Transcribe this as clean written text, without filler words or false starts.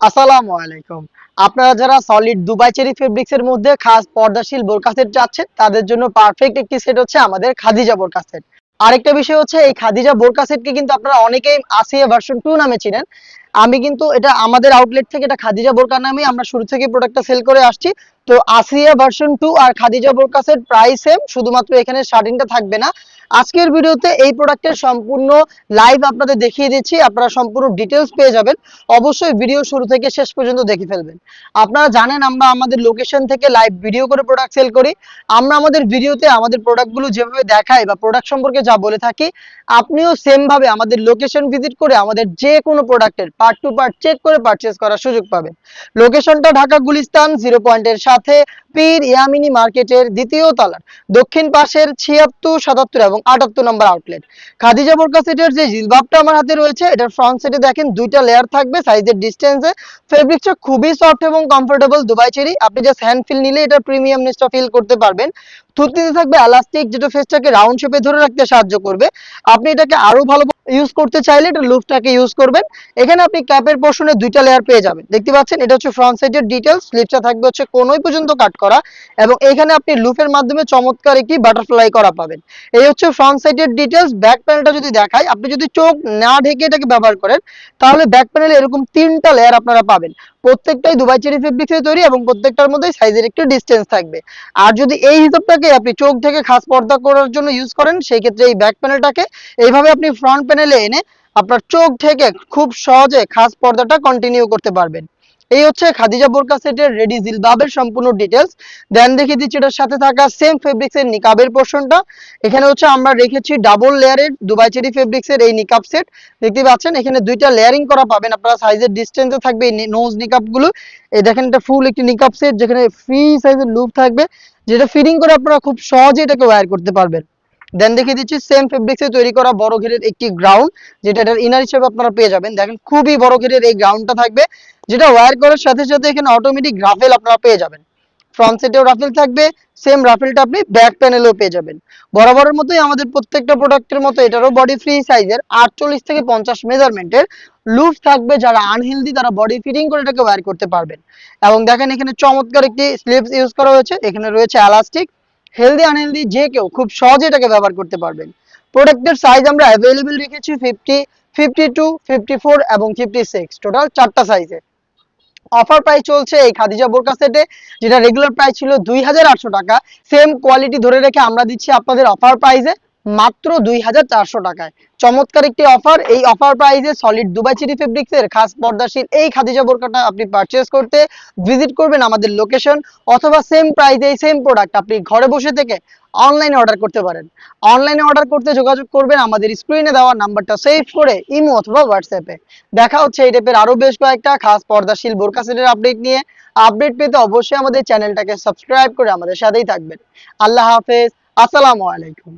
আসসালামু আলাইকুম। আপনারা যারা সলিড দুবাই চেরি ফেব্রিক্স এর মধ্যে খাস পর্দাশীল বোরকা সেট চাচ্ছেন তাদের জন্য পারফেক্ট একটি সেট হচ্ছে আমাদের খাদিজা বোরকা সেট। আরেকটা বিষয় হচ্ছে এই খাদিজা বোরকা সেটকে কিন্তু আপনারা অনেকেই আসিয়া ভার্সন 2 নামে চিনেন। আমি কিন্তু এটা আমাদের আউটলেট থেকে এটা খাদিজা বোরকা নামে আমরা শুরু থেকে প্রোডাক্টটা সেল করে আসছি। তো আসিয়া ভার্সন 2 আর খাদিজা বোরকা সেট প্রাইস সেম, শুধুমাত্র এখানে শার্টিংটা থাকবে না। আজকের ভিডিওতে এই প্রোডাক্টের সম্পূর্ণ লাইভ আপনাদের দেখিয়ে দিচ্ছি, আপনারা সম্পূর্ণ ডিটেলস পেয়ে যাবেন। অবশ্যই ভিডিও শুরু থেকে শেষ পর্যন্ত দেখে ফেলবেন। আপনারা জানেন আমরা আমাদের লোকেশন থেকে লাইভ ভিডিও করে প্রোডাক্ট সেল করি। আমরা আমাদের ভিডিওতে আমাদের প্রোডাক্টগুলো যেভাবে দেখাই বা প্রোডাক্ট সম্পর্কে যা বলে থাকি, আপনিও সেম ভাবে আমাদের লোকেশন ভিজিট করে আমাদের যে কোনো প্রোডাক্টের পার্ট টু পার্ট চেক করে পারচেজ করার সুযোগ পাবেন। লোকেশনটা ঢাকা গুলিস্তান 0 পয়েন্টের সাথে পীর ইয়ামিনী মার্কেটের দ্বিতীয় তলার দক্ষিণ পাশের 76, 77 এবং 78 নম্বর আউটলেট। খাদিজা বোরকা সেটের যে জিলবাবটা আমার হাতে রয়েছে, এটার ফ্রন্ট সাইডে দেখেন দুইটা লেয়ার থাকবে সাইজের ডিসটেন্সে। ফেব্রিকটা খুবই সফট এবং কমফোর্টেবল দুবাই চেরি। আপনি জাস্ট হ্যান্ড ফিল নিলে এটা প্রিমিয়ামনেসটা ফিল করতে পারবেন। থুতনিতে থাকবে এলাস্টিক, যেটা ফেসটাকে রাউন্ড শেপে ধরে রাখতে সাহায্য করবে। আপনি এটাকে আরো ভালো ইউজ করতে চাইলে এটা লুপটাকে ইউজ করবেন। এখানে আপনি ক্যাপের পোর্শনে দুইটা লেয়ার পেয়ে যাবেন। দেখতে পাচ্ছেন এটা হচ্ছে ফ্রন্ট সাইডের ডিটেইলস। স্লিপটা থাকবে হচ্ছে কোনই পর্যন্ত কাট করা এবং এখানে আপনি লুপের মাধ্যমে চমৎকার একটি বাটারফ্লাই করা পাবেন। এই হচ্ছে ফ্রন্ট সাইডের ডিটেইলস। ব্যাক প্যানেলটা যদি দেখাই, আপনি যদি চোখ না ঢেকে এটাকে ব্যবহার করেন তাহলে ব্যাক প্যানেলে এরকম তিনটা লেয়ার আপনারা পাবেন। প্রত্যেকটাই দুবাই চেরি ফেব্রিক্সে তৈরি এবং প্রত্যেকটার মধ্যে সাইজের একটু ডিসটেন্স থাকবে। আর যদি এই হিসাবটাকে আপনি চোখ থেকে খাস পর্দা করার জন্য ইউজ করেন, সেই ক্ষেত্রে এই ব্যাক প্যানেলটাকে এইভাবে আপনি ফ্রন্ট প্যানেলে এনে আপনার চোখ থেকে খুব সহজে খাস পর্দাটা কন্টিনিউ করতে পারবেন। এই হচ্ছে খাদিজা বোরকা সেটের রেডি জিলবাবের সম্পূর্ণ ডিটেলস। দেন দেখিয়ে দিচ্ছি এটার সাথে থাকা সেম ফেব্রিক্সের নিকাবের পোর্শনটা। এখানে হচ্ছে আমরা রেখেছি ডাবল লেয়ারের দুবাই চেরি ফেব্রিক্সের এই নিকাব সেট। দেখতে পাচ্ছেন এখানে দুইটা লেয়ারিং করা পাবেন আপনারা, সাইজের ডিসটেন্সে থাকবে এই নোজ নিকাবগুলো। এই দেখেন এটা ফুল একটি নিকাব সেট যেখানে ফ্রি সাইজের লুপ থাকবে, যেটা ফিটিং করে আপনারা খুব সহজে এটাকে ওয়্যার করতে পারবেন। দেন দেখিয়ে দিচ্ছি সেম ফেব্রিক্সে তৈরি করা বড় ঘেরের একটি গ্রাউন্ড, যেটা এটার ইনার হিসেবে আপনারা পেয়ে যাবেন। দেখেন খুবই বড় ঘেরের এই গ্রাউন্ডটা থাকবে, যেটা ওয়্যার করার সাথে সাথে এখানে অটোমেটিক রাফেল আপনারা পেয়ে যাবেন। ফ্রন্ট সেটেও রাফেল থাকবে, সেম রাফেলটা আপনি ব্যাক প্যানেলেও পেয়ে যাবেন। বরাবরের মতোই আমাদের প্রত্যেকটা প্রোডাক্টের মতো এটারও বডি ফ্রি সাইজের 48 থেকে 50 মেজারমেন্টের লুপ থাকবে। যারা আনহেলদি তারা বডি ফিটিং করে এটাকে ওয়্যার করতে পারবেন। এবং দেখেন এখানে চমৎকার একটি স্লিপস ইউজ করা হয়েছে, এখানে রয়েছে এলাস্টিক। হেলদি আনহেলদি যে কেউ খুব সহজে এটাকে ব্যবহার করতে পারবেন। প্রোডাক্টের সাইজ আমরা অ্যাভেলেবেল রেখেছি 50, 52, 54 এবং 56, টোটাল 4টা সাইজে। অফার প্রাইস চলছে এই খাদিজা বোরকা সেটে, যেটা রেগুলার প্রাইস ছিল 2800 টাকা। সেম কোয়ালিটি ধরে রেখে আমরা দিচ্ছি আপনাদের অফার প্রাইসে মাত্র 2400 টাকায়। চমৎকার একটি অফার। এই অফার প্রাইসে সলিড দুবাই চেরি ফেব্রিক্সের খাস পর্দাশীল এই খাদিজা বোরকাটা আপনি পারচেজ করতে ভিজিট করবেন আমাদের লোকেশন, অথবা সেম প্রাইসে এই সেম প্রোডাক্ট আপনি ঘরে বসে থেকে অনলাইনে অর্ডার করতে পারেন। অনলাইনে অর্ডার করতে যোগাযোগ করবেন আমাদের স্ক্রিনে দেওয়া নাম্বারটা সেভ করে ইমো অথবা হোয়াটসঅ্যাপে। দেখা হচ্ছে এই টাইপের আরো বেশ কয়েকটা খাস পর্দাশীল বোরকা সেটের আপডেট নিয়ে। আপডেট পেতে অবশ্যই আমাদের চ্যানেলটাকে সাবস্ক্রাইব করে আমাদের সাথেই থাকবেন। আল্লাহ হাফেজ, আসসালামু আলাইকুম।